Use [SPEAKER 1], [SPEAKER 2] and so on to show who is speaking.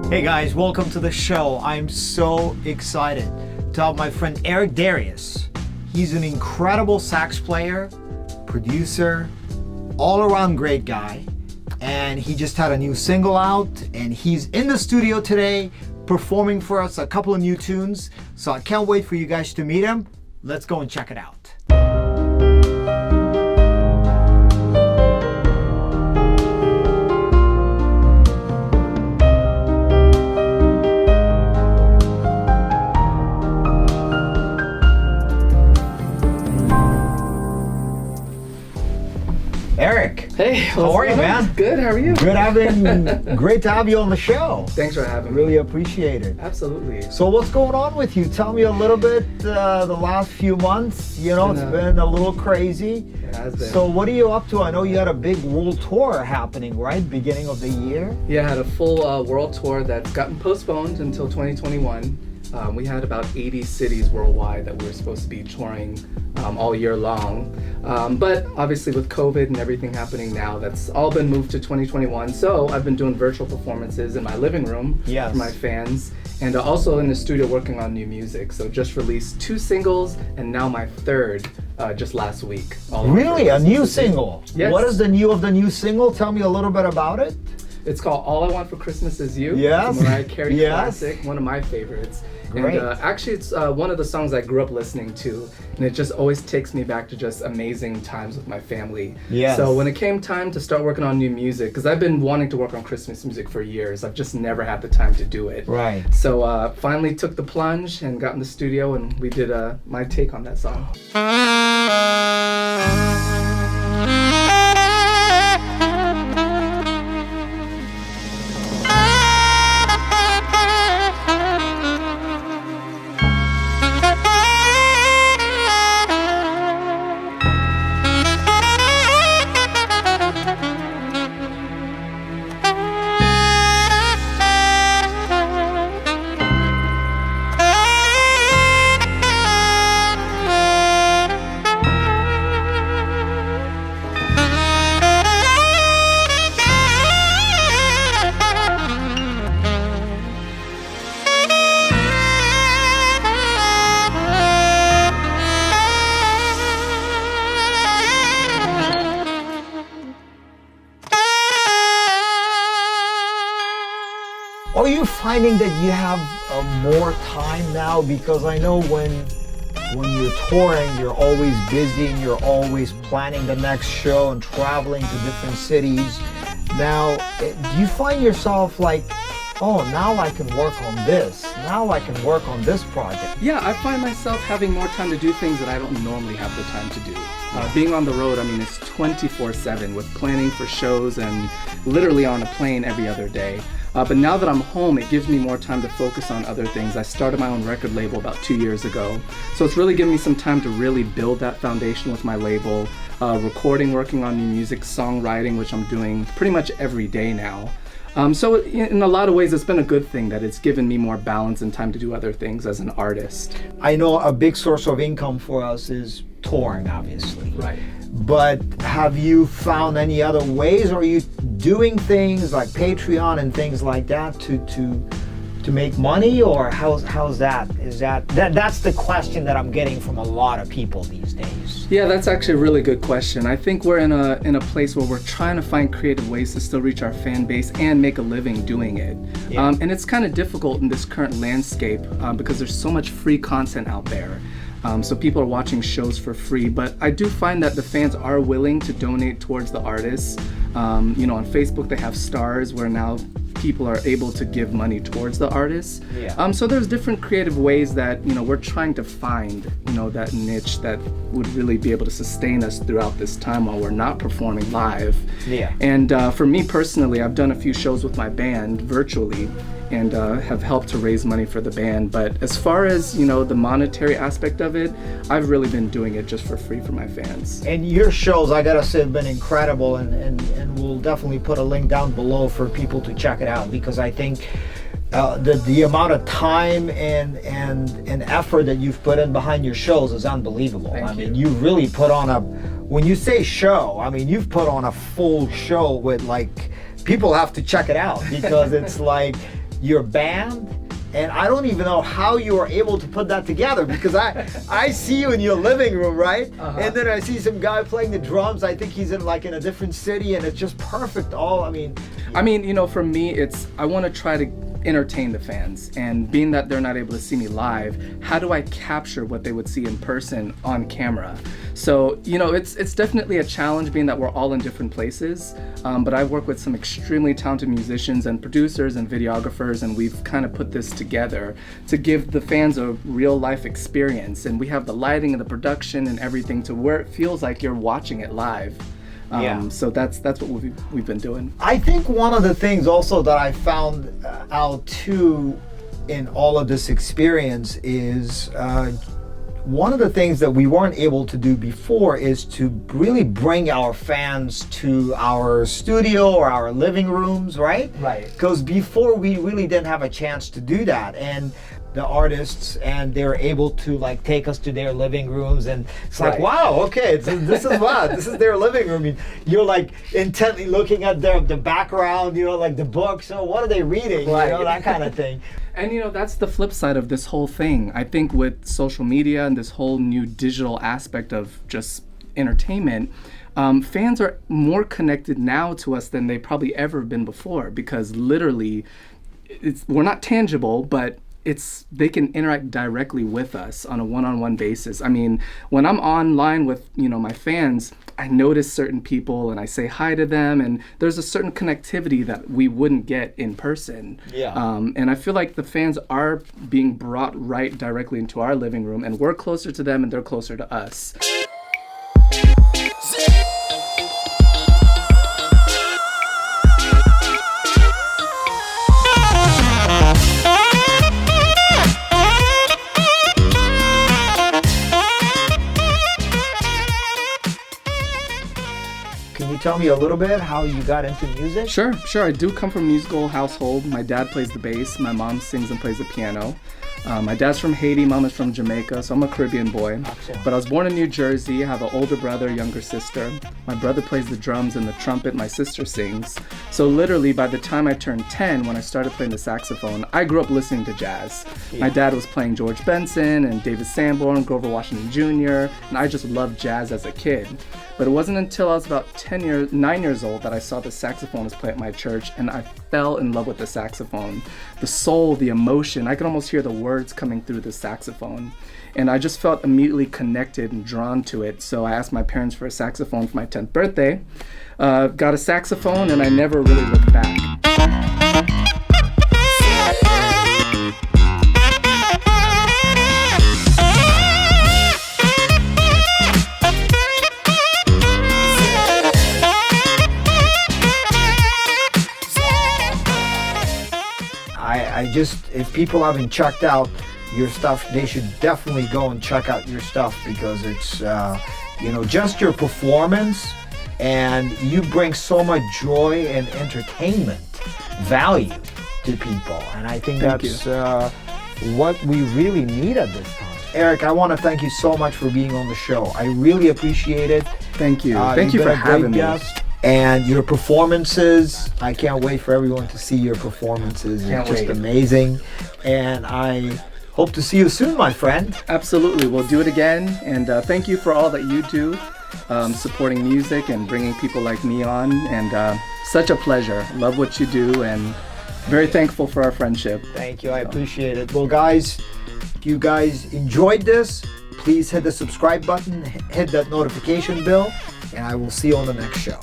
[SPEAKER 1] Hey guys, welcome to the show. I'm so excited to have my friend Eric Darius. He's an incredible sax player, producer, all-around great guy, and he just had a new single out, and he's in the studio today performing for us a couple of new tunes. So I can't wait for you guys to meet him. Let's go and check it out. Eric,
[SPEAKER 2] hey,
[SPEAKER 1] how are you, man?
[SPEAKER 2] Good, how are you?
[SPEAKER 1] Great to have you on the show.
[SPEAKER 2] Thanks for having me.
[SPEAKER 1] Really appreciate it.
[SPEAKER 2] Absolutely.
[SPEAKER 1] So what's going on with you? Tell me a little bit the last few months. You know, it's been a little crazy.
[SPEAKER 2] It has been.
[SPEAKER 1] So what are you up to? I know you had a big world tour happening, right? Beginning of the year?
[SPEAKER 2] Yeah, I had a full world tour that's gotten postponed until 2021. We had about 80 cities worldwide that we were supposed to be touring all year long. But obviously with COVID and everything happening now, that's all been moved to 2021. So I've been doing virtual performances in my living room for my fans, and also in the studio working on new music. So just released 2 singles and now my third just last week.
[SPEAKER 1] Really? A new single?
[SPEAKER 2] Yes.
[SPEAKER 1] What is the new single? Tell me a little bit about it.
[SPEAKER 2] It's called All I Want for Christmas Is You.
[SPEAKER 1] Yes.
[SPEAKER 2] It's a Mariah Carey classic, one of my favorites.
[SPEAKER 1] Great.
[SPEAKER 2] And actually it's one of the songs I grew up listening to, and it just always takes me back to just amazing times with my family.
[SPEAKER 1] Yes.
[SPEAKER 2] So when it came time to start working on new music, because I've been wanting to work on Christmas music for years, I've just never had the time to do it.
[SPEAKER 1] Right.
[SPEAKER 2] So finally took the plunge and got in the studio, and we did my take on that song.
[SPEAKER 1] Are you finding that you have more time now? Because I know when you're touring, you're always busy and you're always planning the next show and traveling to different cities. Now, do you find yourself like, oh, now I can work on this. Now I can work on this project.
[SPEAKER 2] Yeah, I find myself having more time to do things that I don't normally have the time to do. Being on the road, I mean, it's 24/7 with planning for shows and literally on a plane every other day. But now that I'm home, it gives me more time to focus on other things. I started my own record label about 2 years ago. So it's really given me some time to really build that foundation with my label, recording, working on new music, songwriting, which I'm doing pretty much every day now. So in a lot of ways, it's been a good thing that it's given me more balance and time to do other things as an artist.
[SPEAKER 1] I know a big source of income for us is touring, obviously.
[SPEAKER 2] Right.
[SPEAKER 1] But have you found any other ways? Are you doing things like Patreon and things like that to make money, or how's that? Is that's the question that I'm getting from a lot of people these days.
[SPEAKER 2] Yeah, that's actually a really good question. I think we're in a place where we're trying to find creative ways to still reach our fan base and make a living doing it.
[SPEAKER 1] Yeah.
[SPEAKER 2] And it's kind of difficult in this current landscape because there's so much free content out there. So people are watching shows for free, but I do find that the fans are willing to donate towards the artists. On Facebook they have stars where now people are able to give money towards the artists.
[SPEAKER 1] Yeah.
[SPEAKER 2] So there's different creative ways that we're trying to find that niche that would really be able to sustain us throughout this time while we're not performing live.
[SPEAKER 1] Yeah.
[SPEAKER 2] And for me personally, I've done a few shows with my band virtually and have helped to raise money for the band. But as far as the monetary aspect of it, I've really been doing it just for free for my fans.
[SPEAKER 1] And your shows, I gotta say, have been incredible, and we'll definitely put a link down below for people to check it out, because I think the amount of time and effort that you've put in behind your shows is unbelievable.
[SPEAKER 2] Thank
[SPEAKER 1] I
[SPEAKER 2] you.
[SPEAKER 1] mean, you really put on when you say show, I mean, you've put on a full show with, like, people have to check it out, because it's like, your band. And I don't even know how you are able to put that together, because I see you in your living room, right? And then I see some guy playing the drums. I think he's in a different city, and it's just perfect. I mean,
[SPEAKER 2] you know, for me, I want to try to entertain the fans, and being that they're not able to see me live, how do I capture what they would see in person on camera? So, you know, it's definitely a challenge, being that we're all in different places, but I've worked with some extremely talented musicians and producers and videographers, and we've kind of put this together to give the fans a real life experience, and we have the lighting and the production and everything to where it feels like you're watching it live. So that's what we've been doing.
[SPEAKER 1] I think one of the things also that I found out too in all of this experience is one of the things that we weren't able to do before is to really bring our fans to our studio or our living rooms, right?
[SPEAKER 2] Right.
[SPEAKER 1] Because before we really didn't have a chance to do that, and the artists, and they're able to take us to their living rooms, and it's like,
[SPEAKER 2] Right.
[SPEAKER 1] wow, okay, this is wow, this is their living room. You're intently looking at the background, the books. So what are they reading?
[SPEAKER 2] Right.
[SPEAKER 1] That kind of thing.
[SPEAKER 2] And you know, that's the flip side of this whole thing. I think with social media and this whole new digital aspect of just entertainment, fans are more connected now to us than they probably ever been before, because literally we're not tangible, but they can interact directly with us on a one-on-one basis. I mean, when I'm online with, my fans, I notice certain people and I say hi to them, and there's a certain connectivity that we wouldn't get in person.
[SPEAKER 1] Yeah.
[SPEAKER 2] And I feel like the fans are being brought right directly into our living room, and we're closer to them and they're closer to us.
[SPEAKER 1] Can you tell me a little bit how you got into music?
[SPEAKER 2] Sure. I do come from a musical household. My dad plays the bass. My mom sings and plays the piano. My dad's from Haiti, mom is from Jamaica, so I'm a Caribbean boy.
[SPEAKER 1] Excellent.
[SPEAKER 2] But I was born in New Jersey. I have an older brother, younger sister. My brother plays the drums and the trumpet. My sister sings. So literally, by the time I turned 10, when I started playing the saxophone, I grew up listening to jazz.
[SPEAKER 1] Yeah.
[SPEAKER 2] My dad was playing George Benson and David Sanborn, Grover Washington Jr., and I just loved jazz as a kid. But it wasn't until I was about 9 years old that I saw the saxophonist play at my church, and I fell in love with the saxophone. The soul, the emotion, I could almost hear the words coming through the saxophone. And I just felt immediately connected and drawn to it. So I asked my parents for a saxophone for my 10th birthday. Got a saxophone, and I never really looked back.
[SPEAKER 1] If people haven't checked out your stuff, they should definitely go and check out your stuff, because it's, just your performance, and you bring so much joy and entertainment value to people. And I think
[SPEAKER 2] Thank
[SPEAKER 1] that's what we really need at this time. Eric, I want to thank you so much for being on the show. I really appreciate it.
[SPEAKER 2] Thank you. Thank you
[SPEAKER 1] You've
[SPEAKER 2] for
[SPEAKER 1] been a great
[SPEAKER 2] having me.
[SPEAKER 1] guest. And your performances, I can't wait for everyone to see your performances.
[SPEAKER 2] Can't
[SPEAKER 1] It's just
[SPEAKER 2] wait.
[SPEAKER 1] amazing. And I hope to see you soon, my friend.
[SPEAKER 2] Absolutely, we'll do it again. And thank you for all that you do, supporting music and bringing people like me on. And such a pleasure. Love what you do, and very thankful for our friendship.
[SPEAKER 1] Thank you. I appreciate it. Well, guys, if you guys enjoyed this, please hit the subscribe button, hit that notification bell, and I will see you on the next show.